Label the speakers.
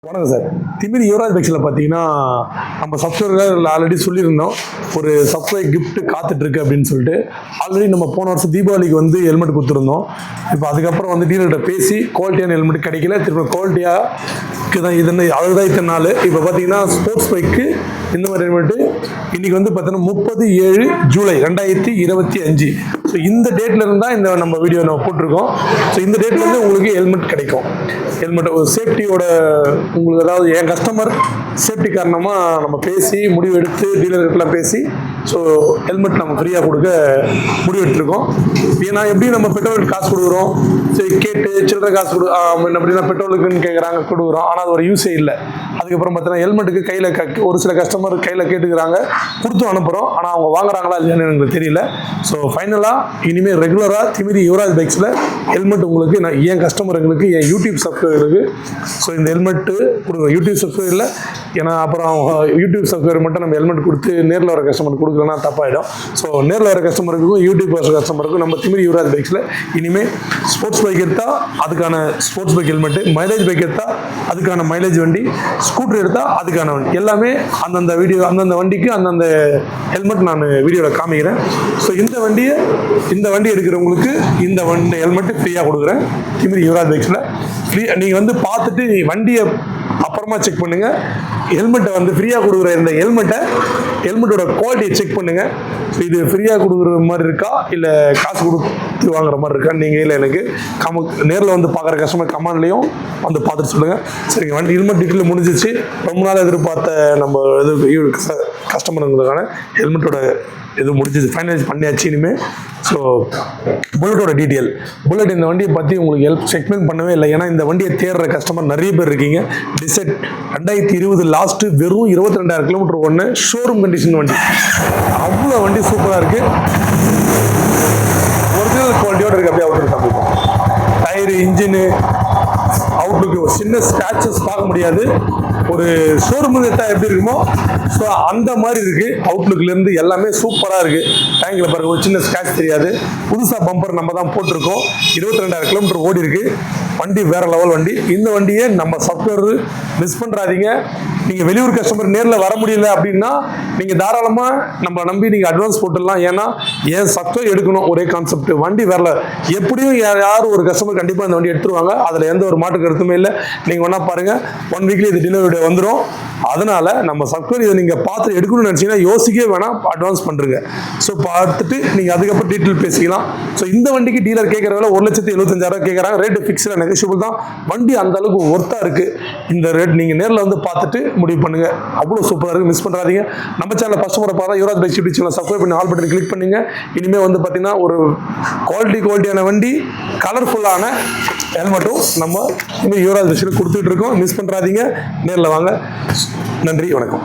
Speaker 1: வணக்கம் சார். திமிரி யுவராஜ் பைக்ஸில் பார்த்தீங்கன்னா நம்ம சப்ஸ்கிரைபர் ஆல்ரெடி சொல்லியிருந்தோம், ஒரு சப்ஸ்கிரைப் கிஃப்ட் காத்துட்ருக்கு அப்படின்னு சொல்லிட்டு. ஆல்ரெடி நம்ம போன வருஷம் தீபாவளிக்கு வந்து ஹெல்மெட் கொடுத்துருந்தோம். இப்போ அதுக்கப்புறம் வந்து டீலர்கிட்ட பேசி குவாலிட்டியான ஹெல்மெட் கிடைக்கல, திரும்ப குவாலிட்டியாக தான் இதுன்னு அதுதான் இத்தனை நாள். இப்போ பார்த்தீங்கன்னா ஸ்போர்ட்ஸ் பைக்கு இந்த மாதிரி ஹெல்மெட்டு இன்றைக்கி வந்து பார்த்தீங்கன்னா 30 ஜூலை 2025. ஸோ இந்த டேட்ல இருந்தால் இந்த நம்ம வீடியோ நம்ம போட்டிருக்கோம். ஸோ இந்த டேட்லேருந்து உங்களுக்கு ஹெல்மெட் கிடைக்கும். ஹெல்மெட் ஒரு சேஃப்டியோட உங்களுக்கு, அதாவது என் கஸ்டமர் சேஃப்டி காரணமாக நம்ம பேசி முடிவு எடுத்து டீலர்கிட்டலாம் பேசி ஸோ ஹெல்மெட் நம்ம ஃப்ரீயாக கொடுக்க முடிவு எடுத்துருக்கோம். ஏன்னா எப்படி நம்ம பெட்ரோலுக்கு காசு கொடுக்குறோம், சரி கேட்டு சில்லறை காசு அப்படின்னா பெட்ரோலுக்குன்னு கேட்குறாங்க கொடுக்குறோம், ஆனால் அது ஒரு யூஸே இல்லை. அதுக்கப்புறம் பார்த்தீங்கன்னா ஹெல்மெட்டுக்கு கையில் ஒரு சில கஸ்டமர் கையில் கேட்டுக்கிறாங்க, கொடுத்தும் அனுப்புகிறோம், ஆனால் அவங்க வாங்குறாங்களா இல்லையான்னு எனக்கு தெரியல. ஸோ ஃபைனலாக இனிமேல் ரெகுலராக திமிரி யுவராஜ் பைக்ஸில் ஹெல்மெட் உங்களுக்கு என் கஸ்டமர்களுக்கு, என் யூடியூப் சப்ஸ்கிரைபருக்கு ஸோ இந்த ஹெல்மெட்டு கொடுக்குறோம். யூடியூப் சப்ஸ்கிரைபர் இல்லை, ஏன்னா அப்புறம் யூடியூப் சப்ஸ்கிரைபர் மட்டும் நம்ம ஹெல்மெட் கொடுத்து நேரில் வர கஸ்டமர் கொடுக்கலன்னா தப்பாயிடும். ஸோ நேரில் வர கஸ்டமருக்கும் யூடியூப் கஸ்டமருக்கும் நம்ம திமிரி யுவராஜ் பைக்ஸில் இனிமேல் ஸ்போர்ட்ஸ் பைக் எடுத்தால் அதுக்கான sports bike helmet, mileage bike எடுத்தால் அதுக்கான மைலேஜ் வண்டி, ஸ்கூட்டர் எடுத்தால் அதுக்கான வண்டி, எல்லாமே அந்தந்த வீடியோ அந்தந்த வண்டிக்கு அந்தந்த ஹெல்மெட் நான் வீடியோவில் காமிக்கிறேன். ஸோ இந்த வண்டி எடுக்கிறவங்களுக்கு இந்த ஹெல்மெட்டு ஃப்ரீயாக கொடுக்குறேன் திமிரி யுவராஜ் பைக்ஸில். ஃப்ரீ நீங்கள் வந்து பார்த்துட்டு வண்டியை அப்புறமா செக் பண்ணுங்கள். ஹெல்மெட்டை வந்து ஃப்ரீயாக கொடுக்குற இந்த ஹெல்மெட்டோட குவாலிட்டியை செக் பண்ணுங்கள். ஸோ இது ஃப்ரீயாக கொடுக்குற மாதிரி இருக்கா இல்லை காசு கொடுத்து வாங்குற மாதிரி இருக்கா, நீங்கள் இல்லை எனக்கு நேரில் வந்து பார்க்குற கஸ்டமர் கமெண்ட்லேயும் வந்து பார்த்துட்டு சொல்லுங்கள். சரிங்க, வண்டி ஹெல்மெட் டீட்டெயில் முடிஞ்சிச்சு. ரொம்ப நாள் எதிர்பார்த்த நம்ம இது கஸ்டமருங்களுக்கான ஹெல்மெட்டோட இது முடிஞ்சது, ஃபைனலைஸ் பண்ணியாச்சு இனிமேல். ஸோ புல்லட்டோட டீட்டெயில், புல்லட் இந்த வண்டியை பற்றி உங்களுக்கு செக்மெண்ட் பண்ணவே இல்லை, ஏன்னா இந்த வண்டியை தேடுற கஸ்டமர் நிறைய பேர் இருக்கீங்க. டிசைட் 2020 லாஸ்ட்டு வெறும் 22,000 கிலோமீட்டர் ஒன்று, ஷோரூம் கண்டிஷன் வண்டி, அவ்வளோ வண்டி சூப்பராக இருக்குது, ஒரிஜினல் குவாலிட்டியோடு இருக்குது. அப்படியே அவுட்லுக் காமிப்போம், டயரு, இன்ஜினு, அவுட்லுக்கு ஒரு சின்ன ஸ்க்ராச்சஸ் பார்க்க முடியாது. ஒரு ஷோரூம் எடுத்தால் எப்படி இருக்குமோ ஸோ அந்த மாதிரி இருக்குது. அவுட்லுக்லேருந்து எல்லாமே சூப்பராக இருக்குது. டேங்கில் பாருங்கள், ஒரு சின்ன ஸ்க்ராட்ச் தெரியாது. புதுசாக பம்பர் நம்ம தான் போட்டிருக்கோம். 22,000 கிலோமீட்டர் ஓடி இருக்குது. வண்டி வேறு லெவல் வண்டி. இந்த வண்டியை நம்ம சப்ஸ்கிரைபர் மிஸ் பண்ணுறாதீங்க. நீங்கள் வெளியூர் கஸ்டமர் நேரில் வர முடியல அப்படின்னா நீங்கள் தாராளமாக நம்ம நம்பி நீங்கள் அட்வான்ஸ் போட்டுடலாம். ஏன்னா ஏன் சப்ஸ்கிரைப் எடுக்கணும், ஒரே கான்செப்ட். வண்டி வரல, எப்படியும் யாரும் ஒரு கஸ்டமர் கண்டிப்பாக இந்த வண்டி எடுத்துருவாங்க, அதில் எந்த ஒரு மாற்று கருத்துமே இல்லை. நீங்கள் வேணா பாருங்கள், 1 வீக்லி இது டெலிவரி வந்துடும். அதனால நம்ம சப்ஸ்கிரைப் இதை நீங்கள் பார்த்து எடுக்கணும்னு நினச்சிங்கன்னா யோசிக்கவே வேணாம், அட்வான்ஸ் பண்ணுறங்க. ஸோ பார்த்துட்டு நீங்கள் அதுக்கப்புறம் டீட்டெயில் பேசிக்கலாம். ஸோ இந்த வண்டிக்கு டீலர் கேட்குற வேலை 1,75,000 கேட்குறாங்க. ரேட்டு ஃபிக்ஸில் நெகோஷியபிள் தான். வண்டி அந்த அளவுக்கு ஒர்த்தாக இருக்குது. இந்த ரேட் நீங்கள் நேரில் வந்து பார்த்துட்டு முடிவு பண்ணுங்கள். அவ்வளோ சூப்பராக இருக்குது, மிஸ் பண்ணுறாதீங்க. நம்ம சேனல் கஸ்டமரை பார்த்தா Yuvaraj bikes YouTube channel subscribe பண்ணி ஆல் பட்டன் கிளிக் பண்ணுங்க. இனிமேல் வந்து பார்த்தீங்கன்னா ஒரு குவாலிட்டியான வண்டி, கலர்ஃபுல்லான ஹெல்மெட்டும் நம்ம யுவராஜ் பைக்ஸில் கொடுத்துட்டு இருக்கோம். மிஸ் பண்ணுறாதீங்க, நேரில் வாங்க. நன்றி, வணக்கம்.